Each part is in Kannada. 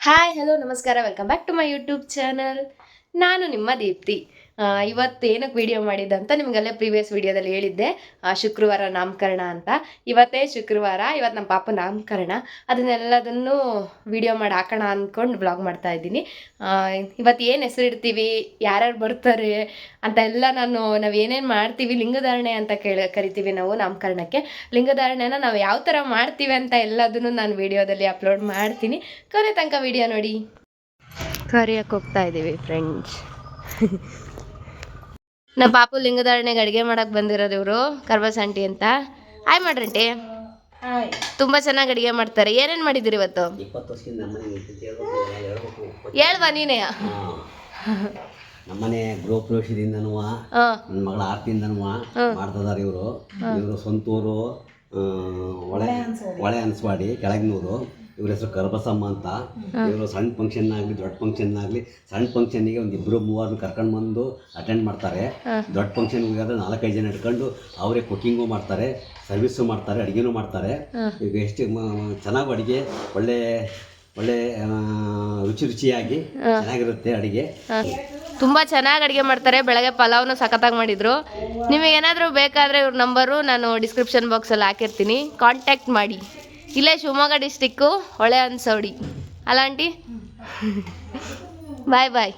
ಹಾಯ್ ಹಲೋ ನಮಸ್ಕಾರ welcome back to my YouTube channel. ನಾನು ನಿಮ್ಮ ದೀಪ್ತಿ. ಇವತ್ತು ಏನಕ್ಕೆ ವಿಡಿಯೋ ಮಾಡಿದ್ದೆ ಅಂತ ನಿಮಗೆಲ್ಲ ಪ್ರೀವಿಯಸ್ ವಿಡಿಯೋದಲ್ಲಿ ಹೇಳಿದ್ದೆ. ಶುಕ್ರವಾರ ನಾಮಕರಣ ಅಂತ. ಇವತ್ತೇ ಶುಕ್ರವಾರ, ಇವತ್ತು ನಮ್ಮ ಪಾಪ ನಾಮಕರಣ. ಅದನ್ನೆಲ್ಲದನ್ನು ವಿಡಿಯೋ ಮಾಡಿ ಹಾಕೋಣ ಅಂದ್ಕೊಂಡು ಬ್ಲಾಗ್ ಮಾಡ್ತಾ ಇದ್ದೀನಿ. ಇವತ್ತು ಏನು ಹೆಸರಿಡ್ತೀವಿ, ಯಾರ್ಯಾರು ಬರ್ತಾರೆ ಅಂತ ಎಲ್ಲ ನಾವು ಏನೇನು ಮಾಡ್ತೀವಿ, ಲಿಂಗಧಾರಣೆ ಅಂತ ಕರಿತೀವಿ ನಾವು ನಾಮಕರಣಕ್ಕೆ. ಲಿಂಗಧಾರಣೆನ ನಾವು ಯಾವ ಥರ ಮಾಡ್ತೀವಿ ಅಂತ ಎಲ್ಲದನ್ನು ನಾನು ವಿಡಿಯೋದಲ್ಲಿ ಅಪ್ಲೋಡ್ ಮಾಡ್ತೀನಿ. ಕೊನೆ ತನಕ ವಿಡಿಯೋ ನೋಡಿ. ಕರಿಯಕ್ಕೆ ಹೋಗ್ತಾ ಇದ್ದೀವಿ ಫ್ರೆಂಡ್ಸ್. ನಮ್ಮ ಪಾಪು ಲಿಂಗಧಾರಣೆಗೆ ಅಡುಗೆ ಮಾಡಕ್ಕೆ ಬಂದಿರೋದು ಇವರು ಕರ್ಬಸ್ ಆಂಟಿ ಅಂತ. ಹಾಯ್ ಮಾಡ್ರಂಟಿ. ತುಂಬ ಚೆನ್ನಾಗಿ ಅಡುಗೆ ಮಾಡ್ತಾರೆ. ಏನೇನು ಮಾಡಿದ್ದೀರಿ ಇವತ್ತು? ಹೇಳ್ವಾ ನೀನೇ. ನಮ್ಮನೆ ಗೃಹ ಪ್ರವೇಶದಿಂದನೂ ನನ್ನ ಮಗಳ ಆರ್ತಿಯಿಂದನೂ ಮಾಡ್ತಿದ್ದಾರೆ ಇವರು ಸ್ವಂತೂರು ಹೊಳೆ ಅನ್ಸ್ವಾಡಿ ಕೆಳಗಿನೂರು. ಇವ್ರ ಹೆಸರು ಕರ್ಬಸಮ್ಮ ಅಂತ. ಇವರು ಸಣ್ಣ ಫಂಕ್ಷನ್ ಆಗಲಿ ದೊಡ್ಡ ಫಂಕ್ಷನ್ ಆಗಲಿ, ಸಣ್ಣ ಫಂಕ್ಷನ್ನಿಗೆ ಒಂದು 2-3 ಕರ್ಕೊಂಡು ಬಂದು ಅಟೆಂಡ್ ಮಾಡ್ತಾರೆ. ದೊಡ್ಡ ಫಂಕ್ಷನ್ಗೆ 4-5 ಜನ ಇಟ್ಕೊಂಡು ಅವರೇ ಕುಕ್ಕಿಂಗು ಮಾಡ್ತಾರೆ, ಸರ್ವಿಸು ಮಾಡ್ತಾರೆ, ಅಡುಗೆನೂ ಮಾಡ್ತಾರೆ. ಈಗ ಎಷ್ಟು ಚೆನ್ನಾಗಿ ಅಡುಗೆ, ಒಳ್ಳೆ ರುಚಿಯಾಗಿ ಚೆನ್ನಾಗಿರುತ್ತೆ ಅಡುಗೆ. ತುಂಬ ಚೆನ್ನಾಗಿ ಅಡುಗೆ ಮಾಡ್ತಾರೆ. ಬೆಳಗ್ಗೆ ಪಲಾವ್ನು ಸಖತ್ತಾಗಿ ಮಾಡಿದರು. ನಿಮಗೆ ಏನಾದರೂ ಬೇಕಾದರೆ ಇವ್ರ ನಂಬರು ನಾನು ಡಿಸ್ಕ್ರಿಪ್ಷನ್ ಬಾಕ್ಸಲ್ಲಿ ಹಾಕಿರ್ತೀನಿ, ಕಾಂಟ್ಯಾಕ್ಟ್ ಮಾಡಿ. ಇಲ್ಲೇ ಶಿವಮೊಗ್ಗ ಡಿಸ್ಟಿಕ್ಕು, ಹೊಳೆ ಅನ್ಸೌಡಿ ಅಲ್ಲ ಆಂಟಿ? ಬಾಯ್.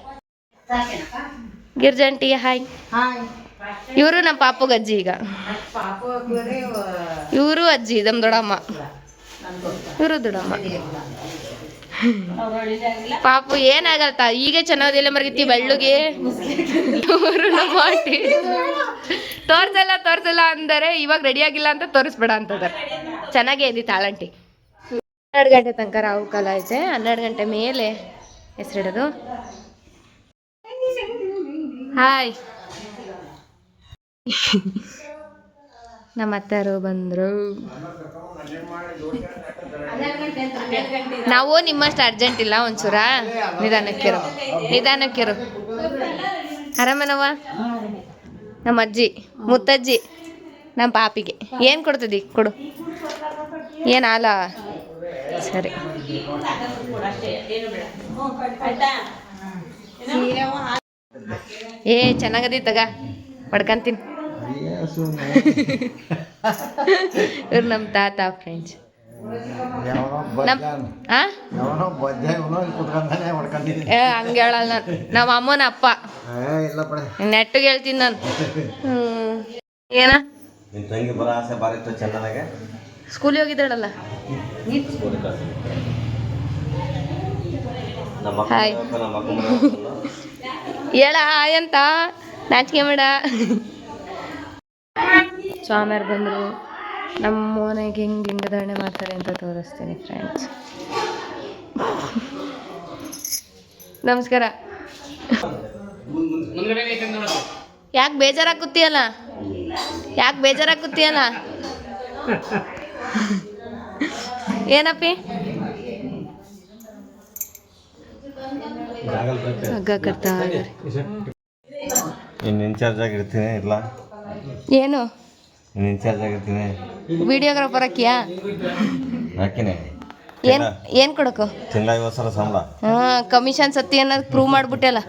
ಗಿರ್ಜಂಟಿ ಹಾಯ್. ಇವರು ನಮ್ಮ ಪಾಪುಗೆ ಅಜ್ಜಿ. ಈಗ ಇವರು ಅಜ್ಜಿ, ನಮ್ಮ ದೊಡ್ಡಮ್ಮ. ಇವರು ದೊಡ್ಡಮ್ಮ. ಪಾಪು ಏನಾಗಲ್ತ, ಈಗ ಚೆನ್ನಾಗಿಲ್ಲ ಮರ್ಗಿತ್ತಿ ಬೆಳ್ಳುಗೆ. ಇವರು ನಮ್ಮ ಆಂಟಿ ತೋರ್ಸಲ್ಲ ಅಂದರೆ ಇವಾಗ ರೆಡಿ ಆಗಿಲ್ಲ ಅಂತ ತೋರಿಸ್ಬೇಡ ಅಂತದಾರೆ. ಚೆನ್ನಾಗೇ ಇದ್ದಿತ್ತು ಆಳಂಟಿ. 12 ಗಂಟೆ ತನಕ ರಾವು ಕಾಲ ಐತೆ. 12 ಗಂಟೆ ಮೇಲೆ ಹೆಸರಿಡೋದು. ಹಾಯ್. ನಮ್ಮ ಅತ್ತೆಯರು ಬಂದರು. ನಾವು ನಿಮ್ಮಷ್ಟು ಅರ್ಜೆಂಟ್ ಇಲ್ಲ, ಒಂಚೂರ ನಿಧಾನಕ್ಕಿರು. ಆರಾಮನವ್ವ? ನಮ್ಮ ಅಜ್ಜಿ, ಮುತ್ತಜ್ಜಿ, ನಮ್ಮ ಪಾಪಿಗೆ ಏನು ಕೊಡ್ತಿದ್ದಿ? ಕೊಡು. ಏನು ಹಾಲ? ಸರಿ. ಚೆನ್ನಾಗದಿ ತಗ, ಪಡ್ಕಂತೀನಿ. ಇವ್ರು ನಮ್ಮ ತಾತ ಫ್ರೆಂಡ್ಸ್. ಹಂಗೆ ಹೇಳಲ್ಲ, ನಮ್ಮ ಅಮ್ಮನ ಅಪ್ಪ. ನೆಟ್ಟಿಗೆ ಹೇಳ್ತೀನಿ ನಾನು. ಏನ ಸ್ಕೂಲಿಗೆ ಹೋಗಿದ್ದಾಳಲ್ಲ. ಹಾಯ್. ಹೇಳ ಹಾಯ್ ಅಂತ, ನಾಚಿಕೆ ಮಾಡ. ಸ್ವಾಮಿಯರು ಬಂದರು. ನಮ್ಮ ಮನೆಗೆ ಹೆಂಗೆ ಲಿಂಗಧಾರಣೆ ಮಾಡ್ತಾರೆ ಅಂತ ತೋರಿಸ್ತೀನಿ ಫ್ರೆಂಡ್ಸ್. ನಮಸ್ಕಾರ. ಯಾಕೆ ಬೇಜಾರಾಗುತ್ತೀಯಲ್ಲ? ಏನಪ್ಪಿ? ಹಗ್ಗ ಕಟ್ತಾ ಇನ್ಚಾರ್ಜ್ ಆಗಿರ್ತೀನಿ. ಇಲ್ಲ ಏನು ಇನ್ಚಾರ್ಜ್ ಆಗಿರ್ತೀನಿ. ವಿಡಿಯೋಗ್ರಾಫರ್ ಹಾಕಿಯಾ? ಹಾಕಿನಿ. ಏನು ಕೊಡಕು? ತಿಂಗಳ 50,000 ಸಂಬಳ. ಕಮಿಷನ್ ಸತ್ತಿ ಅನ್ನೋದು ಪ್ರೂವ್ ಮಾಡ್ಬಿಟ್ಟೆಲ್ಲ.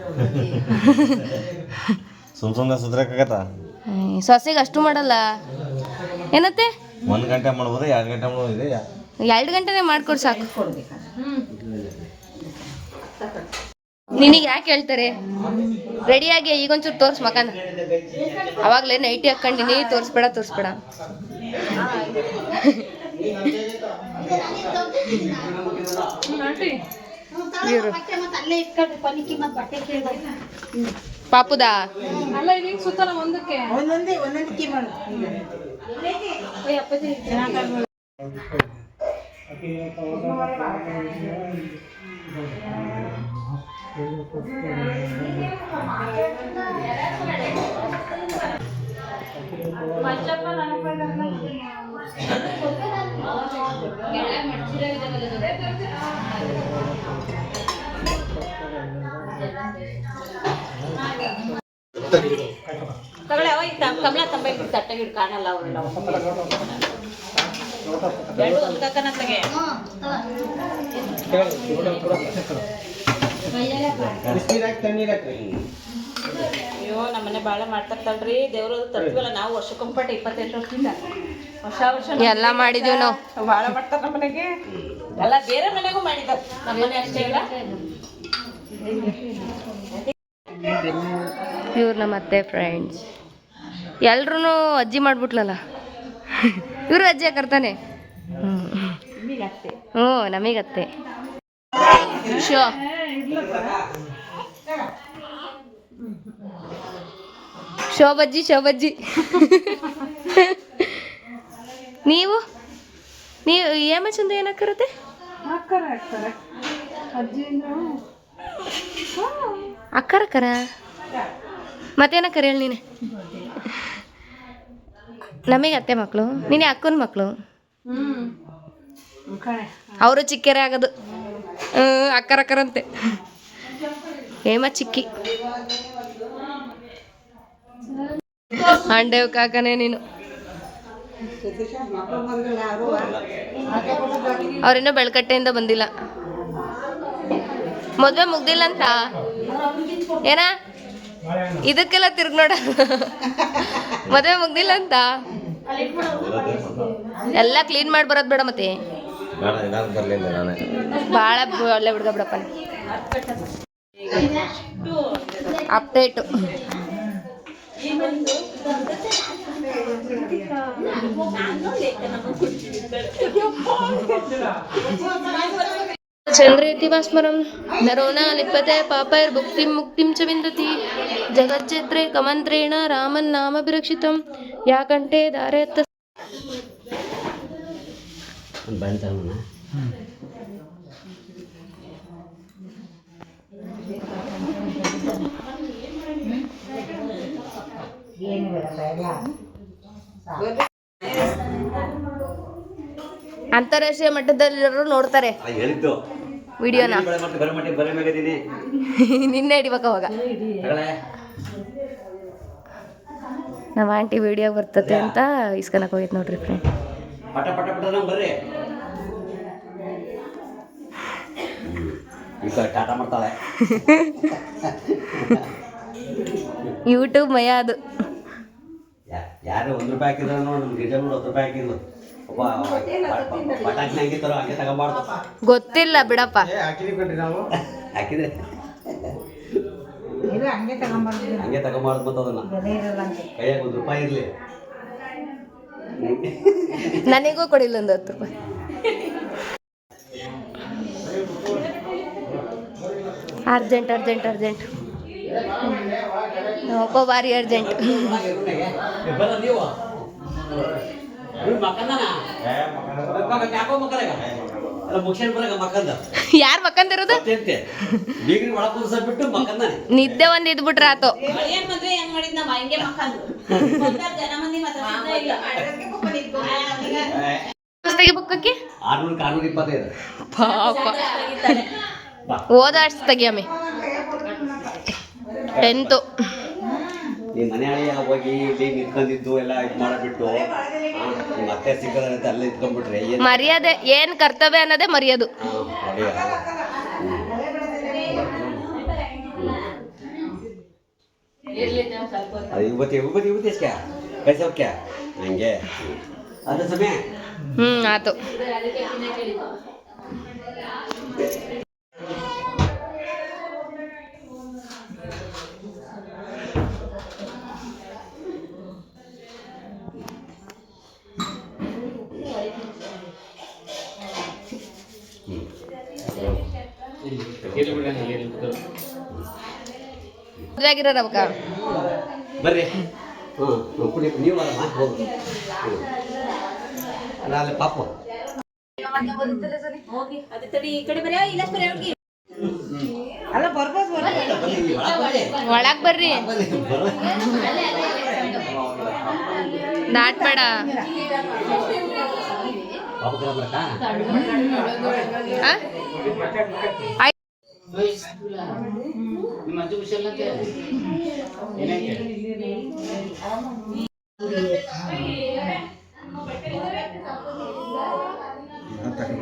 ಸುಮ್ಮನೆ ಸುಧಾರಕ್ಕಾಗತ್ತಾ? ಸೊಸೆಗೆ ಅಷ್ಟು ಮಾಡಲ್ಲ ಏನತ್ತೆ? 1 ಗಂಟೆ ಮಾಡ್ಬೋದು, 2 ಗಂಟೆ ಮಾಡ್ಬೋದು. 2 ಗಂಟೆನೇ ಮಾಡ್ಕೊಡು ಸಾಕು. ನಿನಗೆ ಯಾಕೆ ಹೇಳ್ತಾರೆ? ರೆಡಿಯಾಗಿ ಈಗೊಂಚೂರು ತೋರಿಸ್ ಮಕಾನ. ಅವಾಗಲೇ ನೈಟಿ ಹಾಕ್ಕೊಂಡಿನಿ, ತೋರಿಸ್ಬೇಡ. ಪಾಪುದಾ ಕಮಲ ತಂಬ ತಟ್ಟೆ ಕಾಣಲ್ಲ. ಅಯ್ಯೋ ನಮ್ಮನೆ ಬಾಳ ಮಾಡ್ತಾರಲ್ರಿ ದೇವ್ರು ತರ್ತೀವಲ್ಲ ನಾವು ವರ್ಷಕ್ಕೊಂಪಟ್ಟು 28 ವರ್ಷದಿಂದ ವರ್ಷ ಎಲ್ಲ ಮಾಡಿದೀವಿ ನಾವು. ಬಾಳ ಮಾಡ್ತಾರ ನಮ್ಮನೆಗೆ ಎಲ್ಲ ಬೇರೆ ಮನೆಗೂ ಮಾಡಿದಾರ ನಮ್ಮನೆ ಅಷ್ಟೇ ಇಲ್ಲ. ಇವ್ರು ನಮ್ಮ ಅತ್ತೆ ಫ್ರೆಂಡ್ಸ್ ಎಲ್ರೂ ಅಜ್ಜಿ ಮಾಡ್ಬಿಟ್ಲಲ್ಲ. ಇವರು ಅಜ್ಜಿ ಕರ್ತಾನೆ. ಹ್ಞೂ ನಮಗತ್ತೆ ಶೋ ಶೋಬಜ್ಜಿ ಶೋಬಜ್ಜಿ. ನೀವು ಏಮ ಚಂದ ಏನಕ್ಕರತ್ತೆ ಅಕ್ಕರ ಮತ್ತೇನಕ್ಕರ ಹೇಳಿ ನೀನೆ. ನಮಗೆ ಅತ್ತೆ ಮಕ್ಕಳು, ನೀನೇ ಅಕ್ಕನ ಮಕ್ಕಳು. ಅವರು ಚಿಕ್ಕರೇ ಆಗೋದು. ಅಕ್ಕರಂತೆ ಹೇಮ ಚಿಕ್ಕಿ. ಅಂಡೇವ್ ಕಾಕನೇ ನೀನು. ಅವ್ರಿನ್ನೂ ಬೆಳ್ಕಟ್ಟೆಯಿಂದ ಬಂದಿಲ್ಲ. ಮದ್ವೆ ಮುಗ್ದಿಲ್ಲ ಅಂತ ಏನ ಇದಕ್ಕೆಲ್ಲ ತಿರ್ಗ್ ನೋಡ. ಮದ್ವೆ ಮುಗ್ದಿಲ್ಲ ಅಂತ ಎಲ್ಲ ಕ್ಲೀನ್ ಮಾಡಿ ಬರೋದು ಬೇಡ ಮತ್ತೆ. ಭಾಳ ಒಳ್ಳೆ ಹುಡುಗ ಬಿಡಪ್ಪ. ಅಪ್ಡೇಟು ಚಂದ್ರೇತಿ ವಾಸ್ಮರಂ ನರೋಣ ಲಿಪ್ಯತೆ ಪಾಪೈರ್ ಭುಕ್ತಿಂ ಮುಕ್ತಿಂ ಚ ವಿಂದತಿ ಜಗಜ್ಜೇತ್ರೆ ಕಮಂತ್ರೇಣ ರಾಮನ್ ನಾಮಭಿರಕ್ಷಿತಂ ಯಾ ಕಂಠೆ ಧಾರಯತ್ತ. ಅಂತಾರಾಷ್ಟ್ರೀಯ ಮಟ್ಟದಲ್ಲಿರೋರು ನೋಡ್ತಾರೆ ಹೇಳಿದ್ದು ವಿಡಿಯೋನ. ನಿನ್ನೆ ಹಿಡಿಬೇಕು ಅವಾಗ. ನಮ್ಮ ಆಂಟಿ ವಿಡಿಯೋ ಬರ್ತತೆ ಅಂತ ಇಸ್ಕೊಳಕ್ ಹೋಗಿತ್ತು ನೋಡ್ರಿ ಫ್ರೆಂಡ್. ಪಟ ಪಟ ಪಟ ಬರ್ರಿ ಟಾಟಾ ಮಾಡ್ತಾಳೆ. ಯೂಟ್ಯೂಬ್ ಮಯ ಅದು. ಯಾರು 1 ರೂಪಾಯಿ ಹಾಕಿದ್ರು ನೋಡಿ, ನಮ್ಮ ಗಿಡ 10 ರೂಪಾಯಿ ಹಾಕಿದ್ರು. ಪಟಾಕಿ ಹಂಗೆ ತರೋ ಹಂಗೆ ತಗೊಂಬಾರ್ದು. ಗೊತ್ತಿಲ್ಲ ಬಿಡಪ್ಪ. ಹಾಕಿದ್ರೆ ಹಂಗೆ ತಗೊಂಬಾರ್ದು ಮತ್ತು ಅದನ್ನ ಕೈಯಾಗ 1 ರೂಪಾಯಿ ಇರಲಿ. ನನಗೂ ಕೊಡಿಲ್ಲ ಒಂದು 10 ರೂಪಾಯಿ. ಅರ್ಜೆಂಟ್ ಅರ್ಜೆಂಟ್ ಅರ್ಜೆಂಟ್ ಒಬ್ಬ ಬಾರಿ ಅರ್ಜೆಂಟ್. ಯಾರು ಮಕ್ಕಂದಿರೋದು? ನಿದ್ದೆ ಒಂದ್ ಇದ್ಬಿಟ್ರೆ ಆತು. ಬುಕ್ಕಕ್ಕೆ ಓದ ಅಷ್ಟು ತೆಗಿಯಮ್ಮಿ 10th. ಈ ಮನೆ ಹಳೆಯ ಹೋಗಿ ಇಲ್ಲಿ ನಿಂತ್ಕೊಂಡಿದ್ದು ಎಲ್ಲ ಇದು ಮಾಡಿಬಿಟ್ಟು ಮತ್ತೆ ಸಿಕ್ಕದಂತೆ ಅಲ್ಲೇ ಇಟ್ಕೊಂಡ್ಬಿಟ್ರೆ ಮರ್ಯಾದೆ ಏನ್ ಕರ್ತವ್ಯ ಅನ್ನೋದೇ ಮರ್ಯಾದು. ಇವತ್ತು ಕೈಸೋಕ್ಯ ಹಂಗೆ ಅದ ಸಮಯ. ಆತು. ಮದುವೆಯಾಗಿರೋರು ಅವಕ್ಕ ಬರ್ರಿ. ಕುಡಿ ನೀವು ಹೋಗಿ ಅಲ್ಲ ಪಾಪು ಒಳಗ್ ಬರ್ರಿ. ದಾಟ್ಬೇಡ.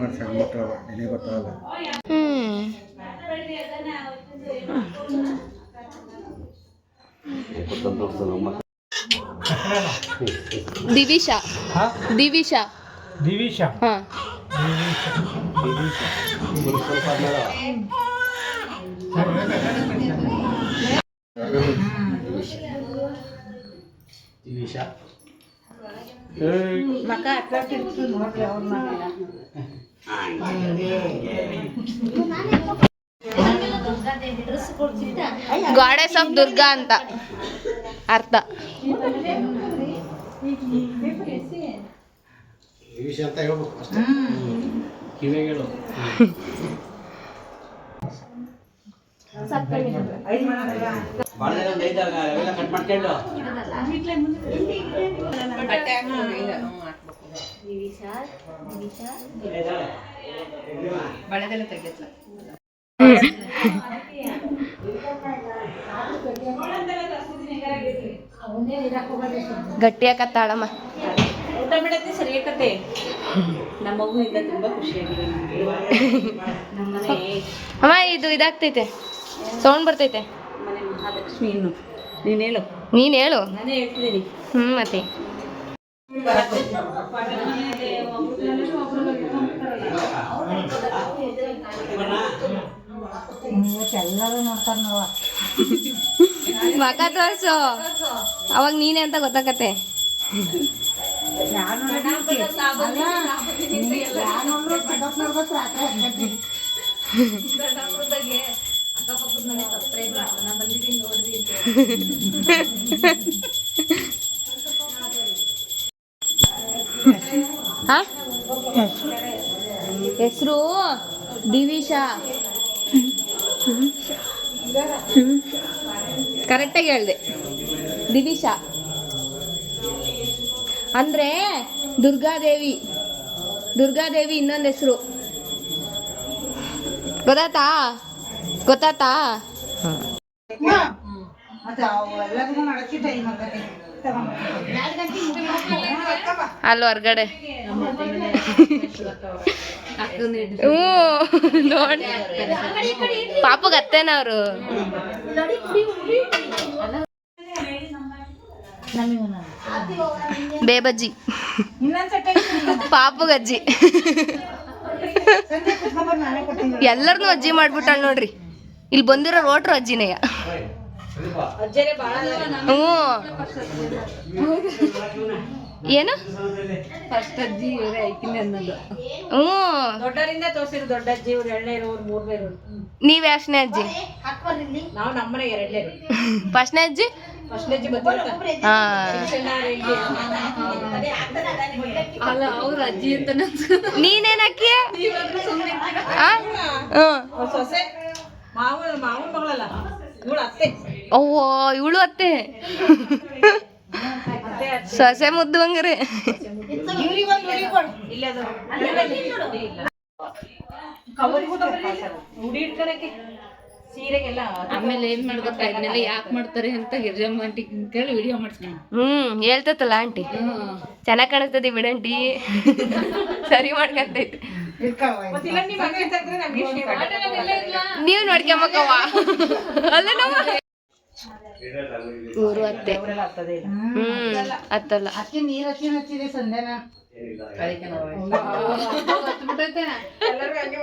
ಮಾಡಿ ಸಣ್ಣ ಮಕ್ಕಳು ನಿನಗೆ ಗೊತ್ತಾಗಲ್ಲ. ದಿವಿಶಾ ದಿವಿಶಾ ದಿವಿಶಾ ಹಾ ದಿವಿಶಾ ಮಕ್ಕ ಅಟ್ರಾಕ್ಟಿವ್ ನೋಡ್ರಿ ಅವ್ರ ಮನೆಯ ಗಾಡೆಸ್ ಆಫ್ ದುರ್ಗಾ ಅಂತ ಅರ್ಥ. ದಿವಿಶಾ ಅಂತ ಹೇಳ್ಬೇಕು ಅಷ್ಟೇ. ಕಿವಿಗೆ ಹೇಳು. ಕಟ್ ಮಾಡ್ಕೊಂಡು ಬಳೆದೆಲ್ಲ ತೆಗೆಯತ್ಲ ಗಟ್ಟಿಯಾಕತ್ತಾಳಮ್ಮ. ಊಟ ಮಾಡತ್ತೆ ಸರಿಯಾಕತ್ತೆ. ನಮ್ಮ ಮಗು ಇಂದ ತುಂಬಾ ಖುಷಿಯಾಗಿದೆ ನಮ್ಮನೆ ಅಮ್ಮ ಇದು ಇದಾಗ್ತೈತೆ, ಸೌಂಡ್ ಬರ್ತೈತೆ. ಮನೆ ಮಹಾಲಕ್ಷ್ಮಿ ಇನ್ನು ನೀನು ಹೇಳು. ನೀನ್ ಹೇಳು. ನಾನೇ ಹೇಳ್ತಿದ್ದೀನಿ. ಮತ್ತೆ ಎಲ್ಲರೂ ನೋಡ್ತಾರೆ ನಾವು. ಮಕ ತೋರ್ಸು, ಅವಾಗ ನೀನೆ ಅಂತ ಗೊತ್ತಾಗತ್ತೆ. ಹೆಸರು ದಿವಿಶಾ. ಕರೆಕ್ಟಾಗಿ ಹೇಳ್ದೆ, ದಿವಿಶಾ ಅಂದ್ರೆ ದುರ್ಗಾದೇವಿ. ದುರ್ಗಾದೇವಿ ಇನ್ನೊಂದು ಹೆಸರು. ಗೊತ್ತಾತಾ ಗೊತ್ತಾತಾ? ಅಲ್ಲಿ ಹೊರ್ಗಡೆ ನೋಡಿ ಪಾಪಗೆ ಅತ್ತೇನವ್ರು. ಬೇಬಜ್ಜಿ ಪಾಪಗಜ್ಜಿ ಎಲ್ಲರನ್ನೂ ಅಜ್ಜಿ ಮಾಡ್ಬಿಟ್ಟಾಳ ನೋಡ್ರಿ. ಇಲ್ಲಿ ಬಂದಿರೋ ರೋಟ್ರು ಅಜ್ಜಿನೇಯ. ಹ್ಞೂ ಏನು ಫಸ್ಟ್ ಅಜ್ಜಿ ಇವರೇ ಐಕಿನಿ ಅನ್ನೋದು. ಹ್ಞೂ ದೊಡ್ಡರಿಂದ ತೋರಿಸಿದ್ರು. ದೊಡ್ಡ ಅಜ್ಜಿ ಇವ್ರು ಎರಡನೇ ಇರೋರು, ಮೂರನೇ ಇರೋರು. ನೀವ್ ಯಾಶ್ನೇ ಅಜ್ಜಿ? ನಾವು ನಮ್ಮನೆ ಎರಡನೇ ಫಸ್ಟ್ನೇ ಅಜ್ಜಿ. ಫಸ್ಟ್ನೇ ಅಜ್ಜಿ ಬಂದಿರ್ತಾರೆ. ಹಾ ಅಲ್ಲ ಅವ್ರ ಅಜ್ಜಿ ಅಂತ ನೀನೇನಕ್ಕಿ? ಸೊಸೆ ಮಾವನ ಮಗಳಲ್ಲ ಇವಳು ಅತ್ತೆ. ಅವ್ವ ಇವಳು ಅತ್ತೆ. ಸೊಸೆ ಮುದ್ದು ಹಂಗಾರೆ. ಉಡಿ ಇಟ್ಕೊಳಕ್ಕೆ ಸೀರೆಗೆಲ್ಲ. ಆಮೇಲೆ ಏನ್ ಮಾಡ್ಬೇಕು ಅದನ್ನೆಲ್ಲ ಯಾಕೆ ಮಾಡ್ತಾರೆ ಅಂತ ಗಿರ್ಜಮ್ಮ ಆಂಟಿ ಕೇಳಿ ವಿಡಿಯೋ ಮಾಡ್ತೀನಿ. ಹೇಳ್ತತ್ತಲ್ಲ ಆಂಟಿ, ಚೆನ್ನಾಗ್ ಕಾಣಿಸ್ತದೆ ಬಿಡಂಟಿ, ಸರಿ ಮಾಡ್ಕಂತೈತಿ. ನೀವ್ ನೋಡ್ಕೊಂಬಕ್ಕವ್ವ. ಅಲ್ಲ ನಾವು ಊರು ಅತ್ತೆ. ಅತ್ತಲ್ಲ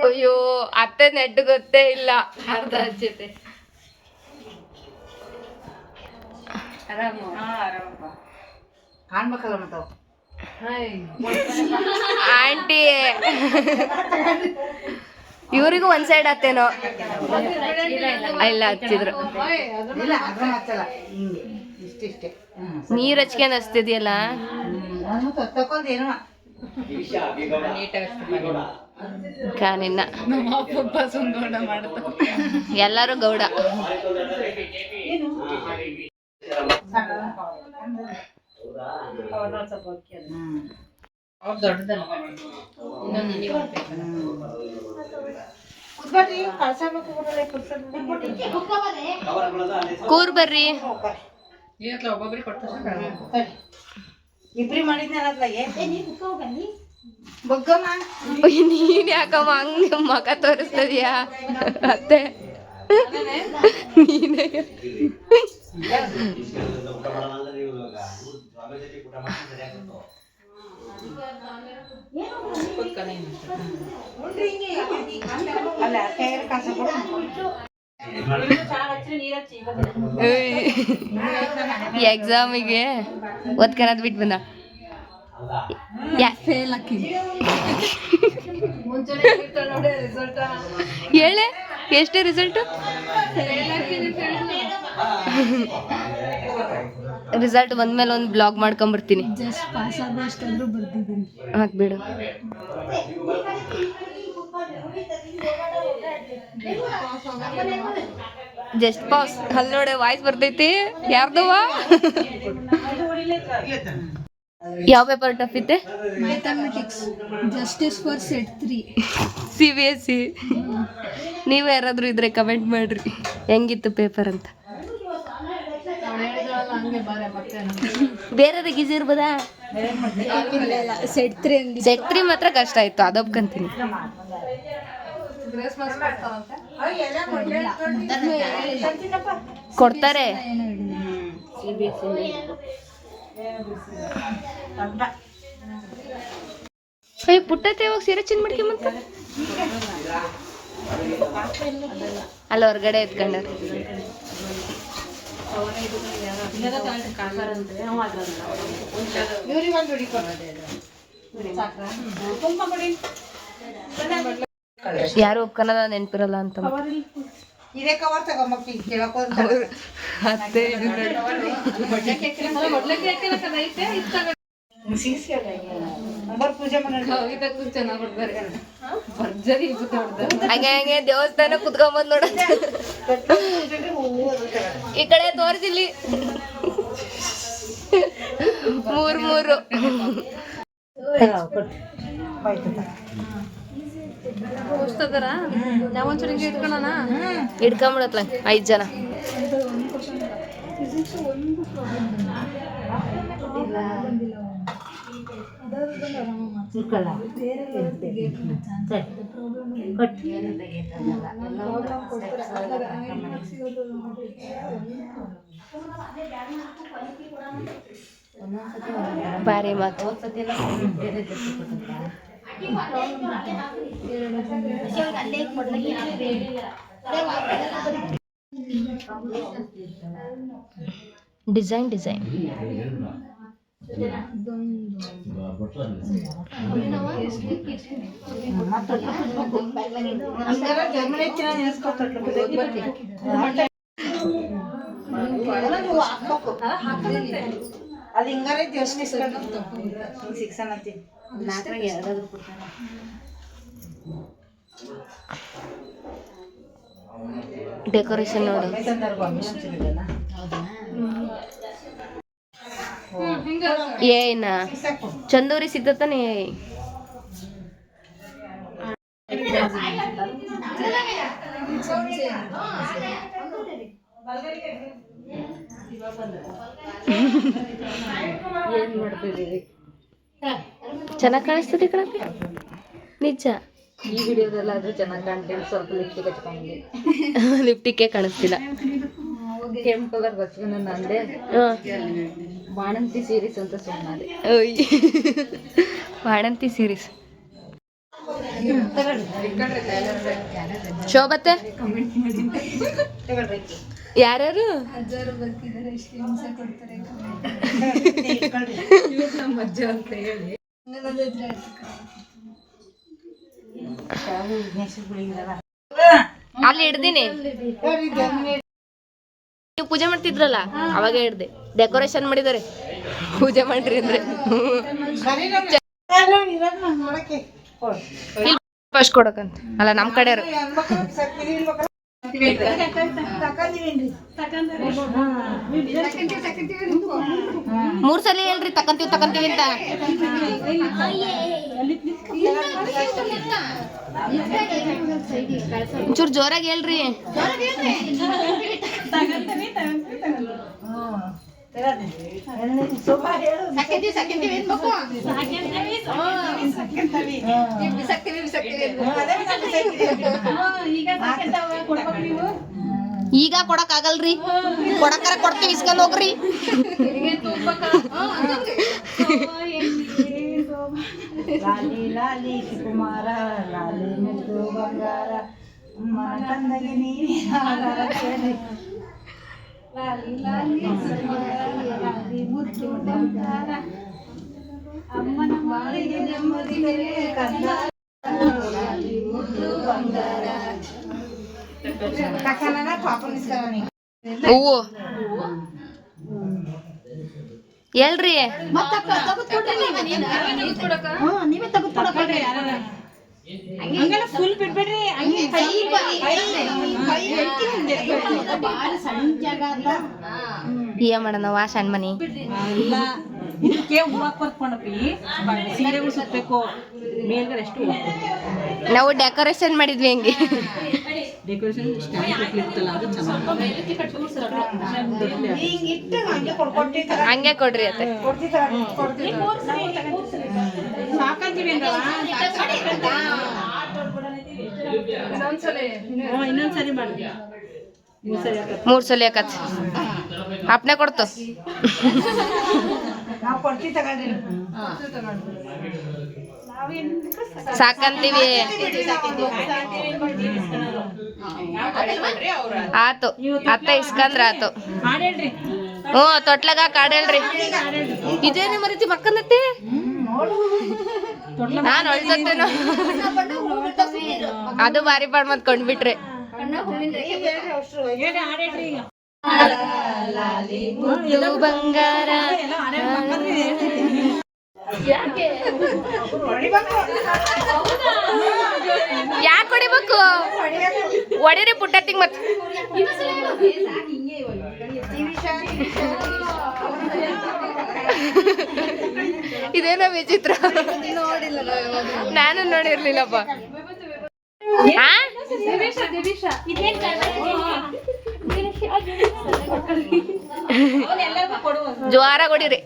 ಅಯ್ಯೋ ಅತ್ತೆ ನೆಟ್ಟು ಗೊತ್ತೇ ಇಲ್ಲ. ಅರ್ಧ ಹಚ್ಚತೆ. ಕಾಣ್ಬೇಕಲ್ಲ ಮತ್ತ ಆಂಟಿ ಇವ್ರಿಗೂ ಒಂದ್ ಸೈಡ್ ಹತ್ತೇನೋ. ಇಲ್ಲ ಹಚ್ಚಿದ್ರು. ನೀರ್ ಹಚ್ಕೊಂಡ್ ಹಚ್ತಿದ್ಯಲ್ಲ. ಕಾನಿನ್ನ ಎಲ್ಲಾರು ಗೌಡ. ಕೂರ್ ಬರ್ರಿ. ಇಬ್ರಿ ಮಾಡಿದ್ನಲ್ಲ ನೀನ್ ಯಾಕಮ್ಮ ಹಂಗ ಮಗ ತೋರಿಸ್ತದೀಯಾ ಅತ್ತೆ ನೀನೇ ಊಟ ಮಾಡಲ್ಲ ಅಂದ್ರೆ ನೀವು ಸ್ವಾಮಿ ಜೊತೆ ಊಟ ಮಾಡ್ಕೊಂಡು ಸರಿಯಾಗಿತ್ತು. ಎಕ್ಸಾಮಿಗೆ ಓದ್ಕೊಳದ್ ಬಿಟ್ಟು ಬಂದ ಫೇಲ್ ಹಾಕಿ ಹೇಳೆ ಎಷ್ಟೇ ರಿಸಲ್ಟು ರಿಸಲ್ಟ್ ಬಂದ್ಮೇಲೆ ಒಂದು ಬ್ಲಾಗ್ ಮಾಡ್ಕೊಂಬರ್ತೀನಿ ಜಸ್ಟ್ ಪಾಸ್ ಆಗೋಷ್ಟಾದ್ರೂ ಬರ್ದಿದ್ದೀನಿ ಹಾಕ್ಬಿಡು ಜಸ್ಟ್ ಪಾಸ್ ಅಲ್ಲಿ ನೋಡೆ ವಾಯ್ಸ್ ಬರ್ತೈತಿ ಯಾರ್ದವ ಯಾವ ಪೇಪರ್ ಟಫ್ ಇತ್ತೆ mathematics justice for set 3 CBSE ನೀವು ಯಾರಾದರೂ ಇದ್ರೆ ಕಮೆಂಟ್ ಮಾಡ್ರಿ ಹೆಂಗಿತ್ತು ಪೇಪರ್ ಅಂತ ಬೇರೆಯವ್ರಿಗೆ ಈಸಿ ಇರ್ಬೋದಾ ಸೆಟ್ 3 ಸೆಟ್ 3 ಮಾತ್ರ ಕಷ್ಟ ಆಯ್ತು ಅದೊಪ್ಕಂತೀನಿ ಕೊಡ್ತಾರೆ ಅಯ್ಯ ಪುಟ್ಟತ್ತೆ ಯಾವಾಗ ಸೀರೆ ಚೇಂಜ್ ಮಾಡ್ಕೊಂಬಂತ ಅಲ್ಲ ಹೊರಗಡೆ ಎತ್ಕೊಂಡ್ರ ಯಾರು ಒಪ್ಕನದ ನೆನ್ಪಿರಲ್ಲ ಅಂತ ಅತ್ತೆ ಹಂಗೆ ಹಂಗೆ ದೇವಸ್ಥಾನ ಕುತ್ಕೊಂಬಂದ್ ನೋಡ ಈ ಕಡೆ ತೋರಿಸಿಲಿ ಮೂರು ಇಟ್ಕೊಂಬಿಡತ್ಲ 5 ಜನ ಬಾರಿ ಮಾತು ಡಿಸೈನ್ ಅದು ಹಿಂಗಾರೆ ಜಸ್ಟಿಸ್ ಶಿಕ್ಷಣ ಡೆಕೋರೇಷನ್ ನೋಡು ಏನ ಚಂದೂರಿ ಸಿದ್ಧತಾನೆ ಚೆನ್ನಾಗಿ ಕಾಣಿಸ್ತದೆ ಕಣಪ್ಪ ನಿಜ ಈ ವಿಡಿಯೋದಲ್ಲಾದ್ರೂ ಚೆನ್ನಾಗಿ ಕಾಣ್ತೀನಿ ಸ್ವಲ್ಪ ಲಿಪ್ಸ್ಟಿಕ್ ಹಚ್ಕೊಂಡಿ ಲಿಪ್ಟಿಕ್ಕೆ ಕಾಣಿಸ್ತಿಲ್ಲ ಕೆಂಪು ಕಲರ್ ಹಚ್ಕೊಂಡು ನಂದೆ ಬಾಣಂತಿ ಸೀರೀಸ್ ಅಂತ ಸುಮ್ಮನೆ ಬಾಣಂತಿ ಸೀರೀಸ್ ಶೋಭತ್ತೆ ಯಾರ್ಯಾರು ಮಜ್ಜ ಅಂತ ಹೇಳಿ ಅಲ್ಲಿ ಹಿಡ್ದೀನಿ ನೀವು ಪೂಜೆ ಮಾಡ್ತಿದ್ರಲ್ಲ ಅವಾಗ ಹಿಡ್ದೆ ಡೆಕೋರೇಷನ್ ಮಾಡಿದಾರೆ ಪೂಜೆ ಮಾಡ್ರಿ ಅಂದ್ರೆ ಫಸ್ಟ್ ಕೊಡಕಂತ ಅಲ್ಲ ನಮ್ ಕಡೆಯವ್ರು ಮೂರ್ ಸಲ ಹೇಳ್ರಿ ತಕಂತೀವಿ ಅಂತ ಒಂಚೂರು ಜೋರಾಗಿ ಹೇಳ್ರಿ ಈಗ ಕೊಡಕ್ ಆಗಲ್ರಿ, ಕೊಡಕ್ಕಾರ ಕೊಡ್ತೀವಿ, ಇಸ್ಕೊಂಡ್ ಹೋಗ್ರಿ. ಲಾಲಿ ಲಾಲಿ ಸುಕುಮಾರ ಲಾಲಿ ಮುದ್ದು ಬಂಗಾರ ಅಮ್ಮನ ಕಂದಗೆ ನೀರಿನ ಆಧಾರ ಕೇಳಿ. ಲಾಲಿ ಲಾಲಿ ಲಾಲಿ ಮುದ್ದು ಬಂಗಾರ ಅಮ್ಮನ ಮಾಳಿಗೆ ನೆಮ್ಮದಿಗೆ ಕಂದ ಲಾಲಿ ಮುದ್ದು ಬಂಗಾರ. ಕಕ್ಕನ ಪಾಪನ ಇಸ್ಕರಾನಿ ಹೂವು ಎಲ್ರಿ ನೀವೇ ತಗೋಕೊಡಕ್ರಿ. ಹಂಗೆಲ್ಲ ಫುಲ್ ಬಿಡ್ಬೇಡ್ರಿ, ಹಂಗೆ ಕೈ ಸಣ್ಣ ಜಾಗ ಅಂತ ಏನ್ ಮಾಡೋಣ ವಾ ಸಣ್ಣ ಮನಿ. ಎಲ್ಲ ಇದಕ್ಕೆ ಹೂವು ಕೊರ್ಕೊಂಡಪ್ಪಿ ಸೀರೆಗಳು ಸುತ್ತಬೇಕು ಮೇಲ್ಗಡೆ ಎಷ್ಟು ನಾವು ಡೆಕೋರೇಷನ್ ಮಾಡಿದ್ವಿ ಹೆಂಗೆ. ಡೆಕೋರೇಷನ್ ಇರ್ತಲ್ಲ ಅದು ಚೆನ್ನಾಗಿ ಹಿಂಗಿಟ್ಟು ಹಂಗೆ ಕೊಡ್ಕೊಟ್ಟಿರ್ತಾರೆ. ಹಂಗೆ ಕೊಡ್ರಿ ಅತ್ತೆ. ಸಾಕಂತೀವಿ ಇನ್ನೊಂದ್ಸರಿ ಮಾಡಿ 3 ಸಲ ಯಾಕತ್ ಅಪ್ನೆ ಕೊಡ್ತು. ನಾವು ಕೊಡ್ತೀವಿ ತಗೊಳ್ರಿ. ಸಾಕಂತೀವಿ ಆತು, ಅತ್ತೆ ಇಸ್ಕಂದ್ರ ಆತು. ಹ್ಞೂ ತೊಟ್ಲಾಗ ಕಾಡೇಳ್ರಿ. ಇದೇನೇ ಮರೀತಿ ಮಕ್ಕಂದತ್ತೆ ನಾನ್ ಹೊಳ್ತತ್ತೇನೋ. ಅದು ಬಾರಿ ಬಾಳ್ ಮತ್ ಕೊಂಡ್ಬಿಟ್ರೆ. ಬಂಗಾರ ಯಾಕೆ ಹೊಡಿಬೇಕು? ಹೊಡಿರಿ ಪುಟ್ಟತ್ತಿಗ್ ಮತ್ ಇದೇನೋ ವಿಚಿತ್ರ, ನಾನು ನೋಡಿರ್ಲಿಲ್ಲಪ್ಪ. ಜೋರ ಹೊಡಿರಿ.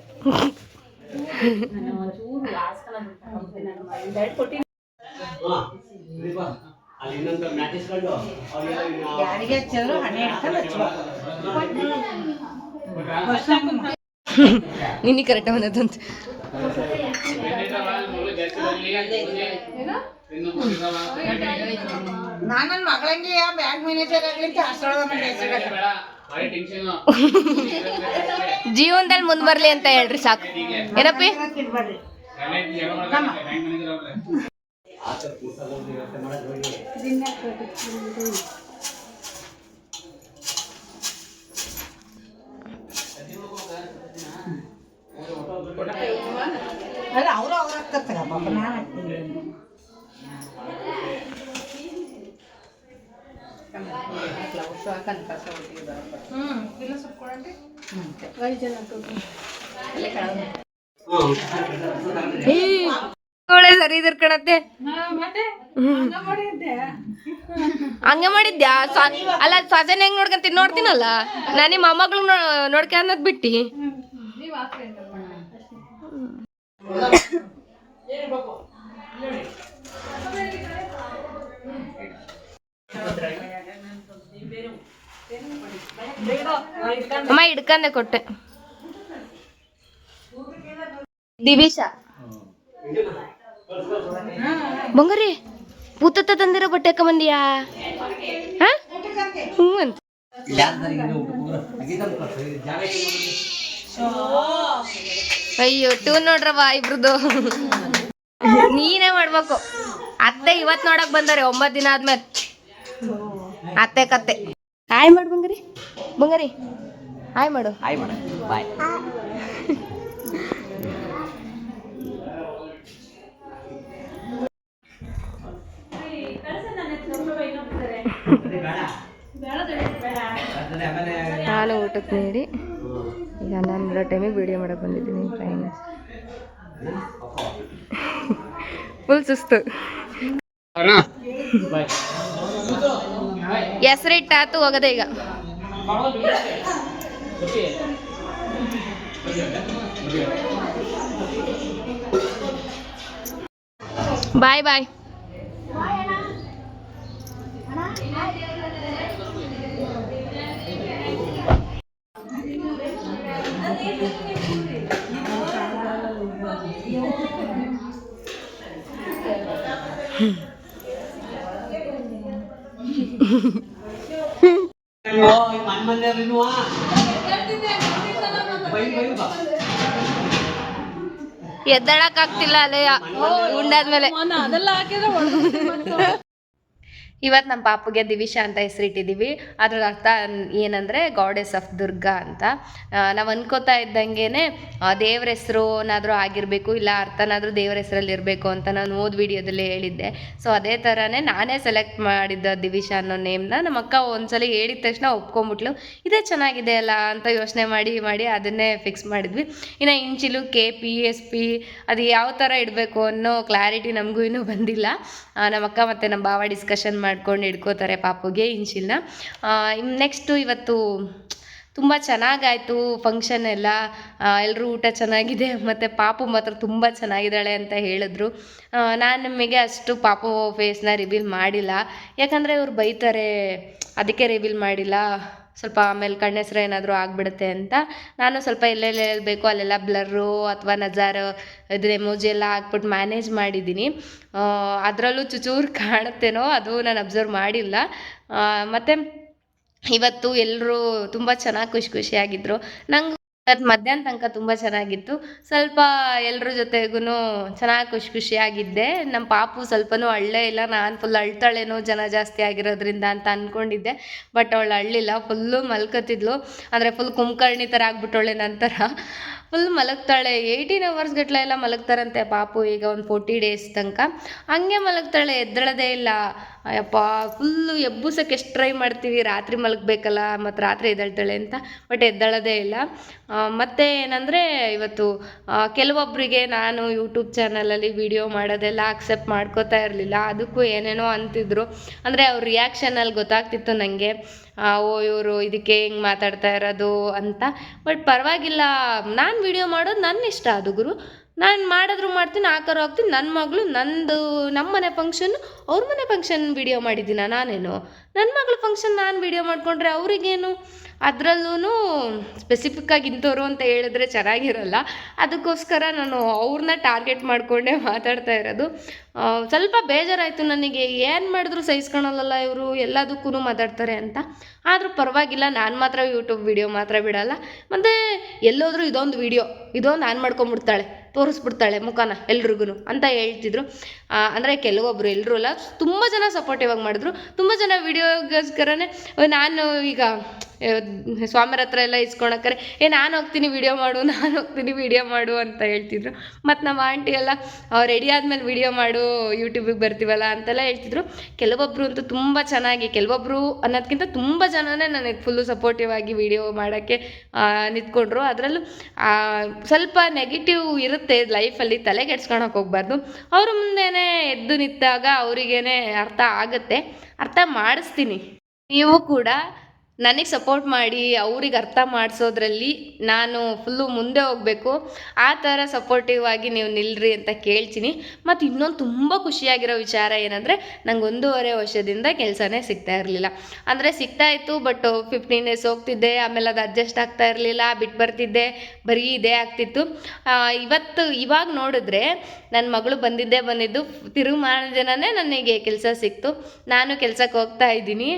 ಯಾರಿಗೆ ಹಚ್ಚಿದ್ರು ಹಣೆ ಹಿಡ್ಕೊಂಡು ನಿನ್ನೆ ಕರೆಕ್ಟ್ ಬಂದದಂತ. ನಾನು ನನ್ನ ಮಗಳಂಗೆ ಬ್ಯಾಂಕ್ ಮ್ಯಾನೇಜರ್ ಆಗ್ಲಿಕ್ಕೆ ಆಶ್ರಮದ ಜೀವನದಲ್ಲಿ ಮುಂದ್ ಬರ್ಲಿ ಅಂತ ಹೇಳ್ರಿ ಸಾಕು. ಏನಪ್ಪಿ ಅಲ್ಲ ಅವರು ಆಗ್ತಾರೆ ಪಾಪ ನಾನು ಹಾಕ್ತೀನಿ. ಸರಿ ಇದ್ರ ಕಣತ್ತೆ. ಹಂಗೆ ಮಾಡಿದ್ಯಾ? ಅಲ್ಲ ಸೊಸೆನ ಹೆಂಗ್ ನೋಡ್ಕೊಂತೀನಿ ನೋಡ್ತೀನಲ್ಲ ನಾನು. ನಿಮ್ಮ ಮೊಮ್ಮಗಳು ನೋಡ್ಕ ಅನ್ನೋದ್ ಬಿಟ್ಟಿ ಅಮ್ಮ ಹಿಡ್ಕಂದೆ ಕೊಟ್ಟೆ. ದಿವಿಷಾ ಬಂಗಾರಿ ಪೂತತ್ತ ತಂದಿರೋ ಬಟ್ಟೆ ಹಾಕ ಬಂದಿಯಾ? ಹ್ಞೂ ಅಂತ ಅಯ್ಯೋ ಟೂ ನೋಡ್ರವ ಇಬ್ರದ್ದು. ನೀನೇ ಮಾಡ್ಬೇಕು. ಅತ್ತೆ ಇವತ್ ನೋಡಕ್ ಬಂದಾರೆ 9 ದಿನ ಆದ್ಮೇಲೆ. ಅತ್ತೆ ಕತ್ತೆ. ಹಾಯ್ ಮಾಡು ಬಂಗಾರಿ. ಬಂಗಾರಿ ಹಾಯ್ ಮಾಡು. ಹಾಯ್ ಮಾಡ ಬಾಯ್. ನಾನು ಊಟಕ್ಕೆ ನೀಡಿ ಈಗ ನಾನು ಬರೋ ಟೈಮಿಗೆ ವಿಡಿಯೋ ಮಾಡಕ್ಕೆ ಬಂದಿದ್ದೀನಿ. ಟೈಮ್ ಫುಲ್ ಸುಸ್ತು. ಹೆಸರಿಟ್ಟಾತು ಹೋಗದೆ ಈಗ. ಬಾಯ್ ಬಾಯ್. ಎದ್ದಳಕ್ಕಾಗ್ತಿಲ್ಲ ಅಲೆಯ ಉಂಡಾದ್ಮೇಲೆ. ಇವತ್ತು ನಮ್ಮ ಪಾಪುಗೆ ದಿವಿಷಾ ಅಂತ ಹೆಸರಿಟ್ಟಿದ್ದೀವಿ. ಅದ್ರ ಅರ್ಥ ಏನಂದರೆ ಗಾಡೆಸ್ ಆಫ್ ದುರ್ಗಾ ಅಂತ. ನಾವು ಅನ್ಕೋತಾ ಇದ್ದಂಗೆ ದೇವ್ರ ಹೆಸರುನಾದರೂ ಆಗಿರಬೇಕು, ಇಲ್ಲ ಅರ್ಥನಾದರೂ ದೇವ್ರ ಹೆಸರಲ್ಲಿ ಇರಬೇಕು ಅಂತ ನಾನು ಓದ್ ವಿಡಿಯೋದಲ್ಲಿ ಹೇಳಿದ್ದೆ. ಸೊ ಅದೇ ಥರನೇ ನಾನೇ ಸೆಲೆಕ್ಟ್ ಮಾಡಿದ್ದ ದಿವಿಷಾ ಅನ್ನೋ ನೇಮ್ನ. ನಮ್ಮ ಅಕ್ಕ ಒಂದ್ಸಲ ಹೇಳಿದ ತಕ್ಷಣ ಒಪ್ಕೊಂಬಿಟ್ಲು. ಇದೇ ಚೆನ್ನಾಗಿದೆ ಅಲ್ಲ ಅಂತ ಯೋಚನೆ ಮಾಡಿ ಅದನ್ನೇ ಫಿಕ್ಸ್ ಮಾಡಿದ್ವಿ. ಇನ್ನು ಇಂಚಿಲು KPSP ಅದು ಯಾವ ಥರ ಇಡಬೇಕು ಅನ್ನೋ ಕ್ಲಾರಿಟಿ ನಮಗೂ ಇನ್ನೂ ಬಂದಿಲ್ಲ. ನಮ್ಮ ಅಕ್ಕ ಮತ್ತು ನಮ್ಮ ಭಾವ ಡಿಸ್ಕಷನ್ ಮಾಡ್ಕೊಂಡು ಇಟ್ಕೋತಾರೆ ಪಾಪುಗೆ ಇನ್ಶಿಲ್ನ. ನೆಕ್ಸ್ಟು ಇವತ್ತು ತುಂಬ ಚೆನ್ನಾಗಾಯಿತು ಫಂಕ್ಷನ್ ಎಲ್ಲ. ಎಲ್ಲರೂ ಊಟ ಚೆನ್ನಾಗಿದೆ ಮತ್ತು ಪಾಪು ಮಾತ್ರ ತುಂಬ ಚೆನ್ನಾಗಿದ್ದಾಳೆ ಅಂತ ಹೇಳಿದ್ರು. ನಾನು ನಿಮಗೆ ಅಷ್ಟು ಪಾಪು ಫೇಸ್ನ ರಿವೀಲ್ ಮಾಡಿಲ್ಲ, ಯಾಕಂದರೆ ಇವ್ರು ಬೈತಾರೆ, ಅದಕ್ಕೆ ರಿವೀಲ್ ಮಾಡಿಲ್ಲ. ಸ್ವಲ್ಪ ಆಮೇಲೆ ಕಣ್ಣೆಸರು ಏನಾದರೂ ಆಗಿಬಿಡುತ್ತೆ ಅಂತ ನಾನು ಸ್ವಲ್ಪ ಎಲ್ಲೆಲ್ಲಿ ಹೇಳ್ಬೇಕು ಅಲ್ಲೆಲ್ಲ ಬ್ಲರ್ರು ಅಥವಾ ನಜಾರು ಇದು ಎಮೋಜಿ ಎಲ್ಲ ಹಾಕ್ಬಿಟ್ಟು ಮ್ಯಾನೇಜ್ ಮಾಡಿದ್ದೀನಿ. ಅದರಲ್ಲೂ ಚೂರು ಕಾಣುತ್ತೇನೋ ಅದು ನಾನು ಅಬ್ಸರ್ವ್ ಮಾಡಿಲ್ಲ. ಮತ್ತು ಇವತ್ತು ಎಲ್ಲರೂ ತುಂಬ ಚೆನ್ನಾಗಿ ಖುಷಿಯಾಗಿದ್ದರು. ನಂಗೆ ಅದು ಮಧ್ಯಾಹ್ನ ತನಕ ತುಂಬ ಚೆನ್ನಾಗಿತ್ತು. ಸ್ವಲ್ಪ ಎಲ್ಲರ ಜೊತೆಗೂ ಚೆನ್ನಾಗಿ ಖುಷಿಯಾಗಿದ್ದೆ. ನಮ್ಮ ಪಾಪು ಸ್ವಲ್ಪನೂ ಅಳ್ಳೇ ಇಲ್ಲ. ನಾನು ಫುಲ್ ಅಳ್ತಾಳೇನೋ ಜನ ಜಾಸ್ತಿ ಆಗಿರೋದ್ರಿಂದ ಅಂತ ಅಂದ್ಕೊಂಡಿದ್ದೆ. ಬಟ್ ಅವಳು ಅಳ್ಳಿಲ್ಲ, ಫುಲ್ಲು ಮಲ್ಕೋತಿದ್ಲು. ಅಂದರೆ ಫುಲ್ ಕುಂಕರ್ಣಿ ಥರ ಆಗ್ಬಿಟ್ಟವಳೆ. ನಂತರ ಫುಲ್ ಮಲಗ್ತಾಳೆ. 18 hours ಗಟ್ಟಲೆ ಎಲ್ಲ ಮಲಗ್ತಾರಂತೆ ಪಾಪು. ಈಗ ಒಂದು 40 days ತನಕ ಹಂಗೆ ಮಲಗ್ತಾಳೆ, ಎದ್ದೇಳೋದೇ ಇಲ್ಲ. ಅಯ್ಯಪ್ಪ, ಫುಲ್ಲು ಎಬ್ಬುಸಕ್ಕೆ ಎಷ್ಟು ಟ್ರೈ ಮಾಡ್ತೀವಿ, ರಾತ್ರಿ ಮಲಗಬೇಕಲ್ಲ ಮತ್ತು ರಾತ್ರಿ ಎದ್ದೇಳ್ತಾಳೆ ಅಂತ, ಬಟ್ ಎದ್ದೇಳೋದೇ ಇಲ್ಲ. ಮತ್ತು ಏನಂದರೆ ಇವತ್ತು ಕೆಲವೊಬ್ಬರಿಗೆ ನಾನು ಯೂಟ್ಯೂಬ್ ಚಾನಲಲ್ಲಿ ವಿಡಿಯೋ ಮಾಡೋದೆಲ್ಲ ಅಕ್ಸೆಪ್ಟ್ ಮಾಡ್ಕೋತಾ ಇರಲಿಲ್ಲ. ಅದಕ್ಕೂ ಏನೇನೋ ಅಂತಿದ್ರು. ಅಂದರೆ ಅವ್ರ ರಿಯಾಕ್ಷನಲ್ಲಿ ಗೊತ್ತಾಗ್ತಿತ್ತು ನನಗೆ, ಓ ಇವರು ಇದಕ್ಕೆ ಹಿಂಗೆ ಮಾತಾಡ್ತಾ ಇರೋದು ಅಂತ. ಬಟ್ ಪರವಾಗಿಲ್ಲ, ನಾನು ವಿಡಿಯೋ ಮಾಡೋದು ನನ್ನ ಇಷ್ಟ. ಅದು ಗುರು, ನಾನು ಮಾಡಿದ್ರು ಮಾಡ್ತೀನಿ, ಹಾಕೋರು ಹಾಕ್ತೀನಿ. ನನ್ನ ಮಗಳು ನಮ್ಮ ಮನೆ ಫಂಕ್ಷನ್ನು ಅವ್ರ ಮನೆ ಫಂಕ್ಷನ್ ವಿಡಿಯೋ ಮಾಡಿದ್ದೀನ ನಾನೇನು? ನನ್ನ ಮಗಳ ಫಂಕ್ಷನ್ ನಾನು ವಿಡಿಯೋ ಮಾಡಿಕೊಂಡ್ರೆ ಅವ್ರಿಗೇನು? ಅದರಲ್ಲೂ ಸ್ಪೆಸಿಫಿಕ್ಕಾಗಿ ಇಂಥವ್ರು ಅಂತ ಹೇಳಿದ್ರೆ ಚೆನ್ನಾಗಿರಲ್ಲ. ಅದಕ್ಕೋಸ್ಕರ ನಾನು ಅವ್ರನ್ನ ಟಾರ್ಗೆಟ್ ಮಾಡಿಕೊಂಡೇ ಮಾತಾಡ್ತಾ ಇರೋದು. ಸ್ವಲ್ಪ ಬೇಜಾರಾಯಿತು ನನಗೆ, ಏನು ಮಾಡಿದ್ರು ಸಹಿಸ್ಕೊಳಲ್ಲ ಇವರು, ಎಲ್ಲದಕ್ಕೂ ಮಾತಾಡ್ತಾರೆ ಅಂತ. ಆದರೂ ಪರವಾಗಿಲ್ಲ, ನಾನು ಮಾತ್ರ ಯೂಟ್ಯೂಬ್ ವಿಡಿಯೋ ಮಾತ್ರ ಬಿಡಲ್ಲ. ಮತ್ತು ಎಲ್ಲೋದ್ರೂ ಇದೊಂದು ಆನ್ ಮಾಡ್ಕೊಂಬಿಡ್ತಾಳೆ, ತೋರಿಸ್ಬಿಡ್ತಾಳೆ ಮುಖನ ಎಲ್ರಿಗೂ ಅಂತ ಹೇಳ್ತಿದ್ರು. ಅಂದರೆ ಕೆಲವೊಬ್ಬರು, ಎಲ್ಲರೂ ಅಲ್ಲ, ತುಂಬ ಜನ ಸಪೋರ್ಟಿವ್ ಆಗಿ ಮಾಡಿದ್ರು. ತುಂಬ ಜನ ವಿಡಿಯೋಗೋಸ್ಕರನೇ ನಾನು ಈಗ ಸ್ವಾಮಿಯರ ಹತ್ರ ಎಲ್ಲ ಇಸ್ಕೊಳಕ್ರೆ ನಾನು ಹೋಗ್ತೀನಿ ವಿಡಿಯೋ ಮಾಡು ಅಂತ ಹೇಳ್ತಿದ್ರು. ಮತ್ತು ನಮ್ಮ ಆಂಟಿ ಎಲ್ಲ ರೆಡಿ ಆದಮೇಲೆ ವಿಡಿಯೋ ಮಾಡು, ಯೂಟ್ಯೂಬಿಗೆ ಬರ್ತೀವಲ್ಲ ಅಂತೆಲ್ಲ ಹೇಳ್ತಿದ್ರು. ಕೆಲವೊಬ್ಬರು ಅಂತೂ ತುಂಬ ಚೆನ್ನಾಗಿ, ಕೆಲವೊಬ್ಬರು ಅನ್ನೋದಕ್ಕಿಂತ ತುಂಬ ಜನನೇ ನನಗೆ ಫುಲ್ಲು ಸಪೋರ್ಟಿವ್ ಆಗಿ ವಿಡಿಯೋ ಮಾಡೋಕ್ಕೆ ನಿಂತ್ಕೊಂಡ್ರು. ಅದರಲ್ಲೂ ಸ್ವಲ್ಪ ನೆಗೆಟಿವ್ ಇರುತ್ತೆ ಲೈಫಲ್ಲಿ, ತಲೆಗೆಡ್ಸ್ಕೊಳಕ್ಕೆ ಹೋಗ್ಬಾರ್ದು. ಅವ್ರ ಮುಂದೆನೇ ಎದ್ದು ನಿಂತಾಗ ಅವರಿಗೇನೆ ಅರ್ಥ ಆಗುತ್ತೆ, ಅರ್ಥ ಮಾಡಿಸ್ತೀನಿ. ನೀವು ಕೂಡ ನನಗೆ ಸಪೋರ್ಟ್ ಮಾಡಿ ಅವ್ರಿಗೆ ಅರ್ಥ ಮಾಡಿಸೋದ್ರಲ್ಲಿ ನಾನು ಫುಲ್ಲು ಮುಂದೆ ಹೋಗಬೇಕು. ಆ ಥರ ಸಪೋರ್ಟಿವ್ ಆಗಿ ನೀವು ನಿಲ್ರಿ ಅಂತ ಕೇಳ್ತೀನಿ. ಮತ್ತು ಇನ್ನೊಂದು ತುಂಬ ಖುಷಿಯಾಗಿರೋ ವಿಚಾರ ಏನಂದರೆ, ನಂಗೆ 1.5 ವರ್ಷದಿಂದ ಕೆಲಸನೇ ಸಿಗ್ತಾ ಇರಲಿಲ್ಲ. ಅಂದರೆ ಸಿಗ್ತಾಯಿತ್ತು, ಬಟ್ 15 days ಹೋಗ್ತಿದ್ದೆ, ಆಮೇಲೆ ಅದು ಅಡ್ಜಸ್ಟ್ ಆಗ್ತಾ ಇರಲಿಲ್ಲ, ಬಿಟ್ಟು ಬರ್ತಿದ್ದೆ, ಬರೀ ಇದೇ ಆಗ್ತಿತ್ತು. ಇವಾಗ ನೋಡಿದ್ರೆ ನನ್ನ ಮಗಳು ಬಂದಿದ್ದು ತಿರುಮಾನಜನೇ ನನಗೆ ಕೆಲಸ ಸಿಕ್ತು. ನಾನು ಕೆಲಸಕ್ಕೆ ಹೋಗ್ತಾ ಇದ್ದೀನಿ.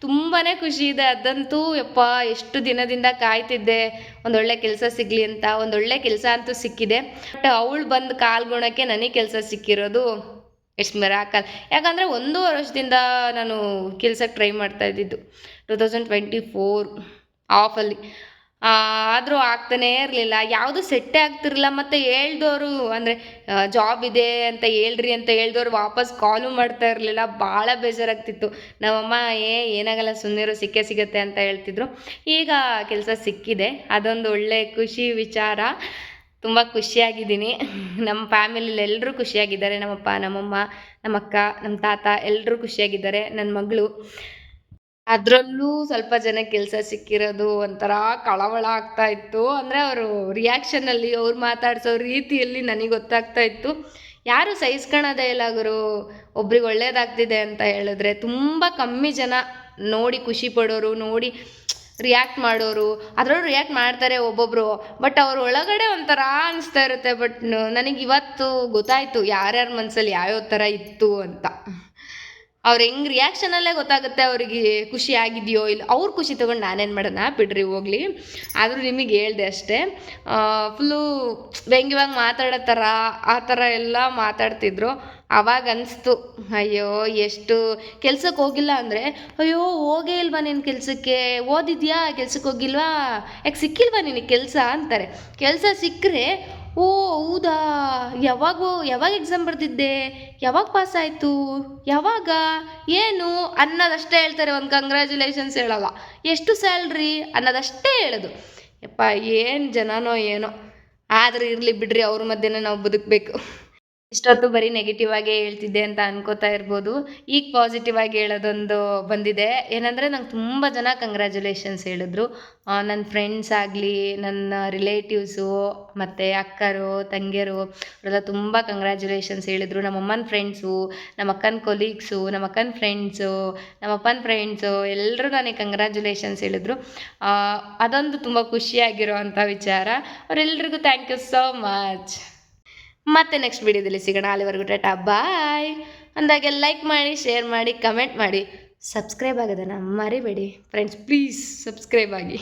ತುಂಬಾ ಖುಷಿ ಇದೆ. ಅದಂತೂ ಯಪ್ಪ, ಎಷ್ಟು ದಿನದಿಂದ ಕಾಯ್ತಿದ್ದೆ ಒಂದೊಳ್ಳೆ ಕೆಲಸ ಸಿಗಲಿ ಅಂತ. ಒಂದೊಳ್ಳೆ ಕೆಲಸ ಅಂತೂ ಸಿಕ್ಕಿದೆ. ಬಟ್ ಅವಳು ಬಂದು ಕಾಲ್ಗುಣಕ್ಕೆ ನನಗೆ ಕೆಲಸ ಸಿಕ್ಕಿರೋದು ಎಷ್ಟು ಮಿರಾಕಲ್. ಯಾಕಂದರೆ 1.5 ವರ್ಷದಿಂದ ನಾನು ಕೆಲಸಕ್ಕೆ ಟ್ರೈ ಮಾಡ್ತಾ ಇದ್ದಿದ್ದು 2024 ಆಫಲ್ಲಿ. ಆದರೂ ಆಗ್ತಾನೇ ಇರಲಿಲ್ಲ, ಯಾವುದು ಸೆಟ್ಟೇ ಆಗ್ತಿರಲಿಲ್ಲ. ಮತ್ತು ಹೇಳ್ದವರು, ಅಂದರೆ ಜಾಬ್ ಇದೆ ಅಂತ ಹೇಳ್ರಿ ಅಂತ ಹೇಳ್ದವ್ರು ವಾಪಸ್ ಕಾಲು ಮಾಡ್ತಾ ಇರಲಿಲ್ಲ. ಭಾಳ ಬೇಜಾರಾಗ್ತಿತ್ತು. ನಮ್ಮಮ್ಮ ಏನಾಗಲ್ಲ ಸುಮ್ಮನಿರು, ಸಿಗುತ್ತೆ ಅಂತ ಹೇಳ್ತಿದ್ರು. ಈಗ ಕೆಲಸ ಸಿಕ್ಕಿದೆ, ಅದೊಂದು ಒಳ್ಳೆ ಖುಷಿ ವಿಚಾರ. ತುಂಬ ಖುಷಿಯಾಗಿದ್ದೀನಿ. ನಮ್ಮ ಫ್ಯಾಮಿಲಿಲಿ ಎಲ್ಲರೂ ಖುಷಿಯಾಗಿದ್ದಾರೆ. ನಮ್ಮಪ್ಪ, ನಮ್ಮಮ್ಮ, ನಮ್ಮ ಅಕ್ಕ, ನಮ್ಮ ತಾತ ಎಲ್ಲರೂ ಖುಷಿಯಾಗಿದ್ದಾರೆ. ನನ್ನ ಮಗಳು ಅದರಲ್ಲೂ ಸ್ವಲ್ಪ ಜನ ಕೆಲಸ ಸಿಕ್ಕಿರೋದು ಒಂಥರ ಕಳವಳ ಆಗ್ತಾ ಇತ್ತು. ಅಂದರೆ ಅವರು ರಿಯಾಕ್ಷನಲ್ಲಿ ಅವ್ರು ಮಾತಾಡ್ಸೋ ರೀತಿಯಲ್ಲಿ ನನಗೆ ಗೊತ್ತಾಗ್ತಾ ಇತ್ತು, ಯಾರು ಸಹಿಸ್ಕೊಳ್ಳೋದೇ ಇಲ್ಲ ಗುರು. ಒಬ್ರಿಗೆ ಒಳ್ಳೇದಾಗ್ತಿದೆ ಅಂತ ಹೇಳಿದ್ರೆ ತುಂಬ ಕಮ್ಮಿ ಜನ ನೋಡಿ ಖುಷಿ ಪಡೋರು, ನೋಡಿ ರಿಯಾಕ್ಟ್ ಮಾಡೋರು. ಅದರಲ್ಲೂ ರಿಯಾಕ್ಟ್ ಮಾಡ್ತಾರೆ ಒಬ್ಬೊಬ್ಬರು, ಬಟ್ ಅವ್ರ ಒಳಗಡೆ ಒಂಥರ ಅನಿಸ್ತಾ ಇರುತ್ತೆ. ಬಟ್ ನನಗೆ ಇವತ್ತು ಗೊತ್ತಾಯಿತು ಯಾರ್ಯಾರ ಮನಸ್ಸಲ್ಲಿ ಯಾವ್ಯಾವ ಥರ ಇತ್ತು ಅಂತ. ಅವ್ರು ಹೆಂಗೆ ರಿಯಾಕ್ಷನಲ್ಲೇ ಗೊತ್ತಾಗುತ್ತೆ ಅವ್ರಿಗೆ ಖುಷಿ ಆಗಿದೆಯೋ ಇಲ್ಲ. ಅವ್ರ ಖುಷಿ ತೊಗೊಂಡು ನಾನೇನು ಮಾಡೋಣ, ಬಿಡ್ರಿ ಹೋಗಲಿ. ಆದರೂ ನಿಮಗೆ ಹೇಳ್ದೆ ಅಷ್ಟೇ. ಫುಲ್ಲು ವ್ಯಂಗ್ಯವಾಗಿ ಮಾತಾಡೋ ಥರ ಆ ಥರ ಎಲ್ಲ ಮಾತಾಡ್ತಿದ್ರು. ಆವಾಗ ಅನಿಸ್ತು, ಅಯ್ಯೋ ಎಷ್ಟು ಕೆಲ್ಸಕ್ಕೆ ಹೋಗಿಲ್ಲ ಅಂದರೆ, ಅಯ್ಯೋ ಹೋಗೇ ಇಲ್ವಾ ನೀನು ಕೆಲಸಕ್ಕೆ, ಓದಿದ್ಯಾ ಕೆಲ್ಸಕ್ಕೆ ಹೋಗಿಲ್ವಾ, ಯಾಕೆ ಸಿಕ್ಕಿಲ್ವಾ ನಿನಗೆ ಕೆಲಸ ಅಂತಾರೆ. ಕೆಲಸ ಸಿಕ್ಕರೆ ಓ ಹೌದಾ, ಯಾವಾಗ ಎಕ್ಸಾಮ್ ಬರೆದಿದ್ದೆ, ಯಾವಾಗ ಪಾಸ್ ಆಯಿತು, ಯಾವಾಗ ಏನು ಅನ್ನೋದಷ್ಟೇ ಹೇಳ್ತಾರೆ. ಒಂದು ಕಂಗ್ರ್ಯಾಚುಲೇಷನ್ಸ್ ಹೇಳಲ್ಲ, ಎಷ್ಟು ಸ್ಯಾಲ್ರಿ ಅನ್ನೋದಷ್ಟೇ ಹೇಳೋದು. ಯಪ್ಪ ಏನು ಜನನೋ ಏನೋ. ಆದರೂ ಇರಲಿ ಬಿಡ್ರಿ, ಅವ್ರ ಮಧ್ಯೆ ನಾವು ಬದುಕಬೇಕು. ಇಷ್ಟೊತ್ತು ಬರೀ ನೆಗೆಟಿವ್ ಆಗೇ ಹೇಳ್ತಿದ್ದೆ ಅಂತ ಅನ್ಕೋತಾ ಇರ್ಬೋದು. ಈಗ ಪಾಸಿಟಿವ್ ಆಗಿ ಹೇಳೋದೊಂದು ಬಂದಿದೆ. ಏನಂದರೆ ನಂಗೆ ತುಂಬ ಜನ ಕಂಗ್ರ್ಯಾಚುಲೇಷನ್ಸ್ ಹೇಳಿದ್ರು. ನನ್ನ ಫ್ರೆಂಡ್ಸ್ ಆಗಲಿ, ನನ್ನ ರಿಲೇಟಿವ್ಸು, ಮತ್ತು ಅಕ್ಕರು ತಂಗಿಯರು ಅವರೆಲ್ಲ ತುಂಬ ಕಂಗ್ರ್ಯಾಚುಲೇಷನ್ಸ್ ಹೇಳಿದರು. ನಮ್ಮಮ್ಮನ ಫ್ರೆಂಡ್ಸು, ನಮ್ಮ ಅಕ್ಕನ ಕೊಲೀಗ್ಸು, ನಮ್ಮ ಅಕ್ಕನ ಫ್ರೆಂಡ್ಸು, ನಮ್ಮಪ್ಪನ ಫ್ರೆಂಡ್ಸು ಎಲ್ಲರೂ ನನಗೆ ಕಂಗ್ರ್ಯಾಚುಲೇಷನ್ಸ್ ಹೇಳಿದ್ರು. ಅದೊಂದು ತುಂಬ ಖುಷಿಯಾಗಿರೋ ಅಂಥ ವಿಚಾರ. ಅವರೆಲ್ಲರಿಗೂ ಥ್ಯಾಂಕ್ ಯು ಸೋ ಮಚ್. ಮತ್ತೆ ನೆಕ್ಸ್ಟ್ ವಿಡಿಯೋದಲ್ಲಿ ಸಿಗೋಣ. ಅಲ್ಲಿವರೆಗೂ ಟಾಟಾ ಬಾಯ್. ಅಂದಾಗೆ ಲೈಕ್ ಮಾಡಿ, ಶೇರ್ ಮಾಡಿ, ಕಮೆಂಟ್ ಮಾಡಿ, ಸಬ್ಸ್ಕ್ರೈಬ್ ಆಗೋದನ್ನು ಮರಿಬೇಡಿ ಫ್ರೆಂಡ್ಸ್. ಪ್ಲೀಸ್ ಸಬ್ಸ್ಕ್ರೈಬ್ ಆಗಿ.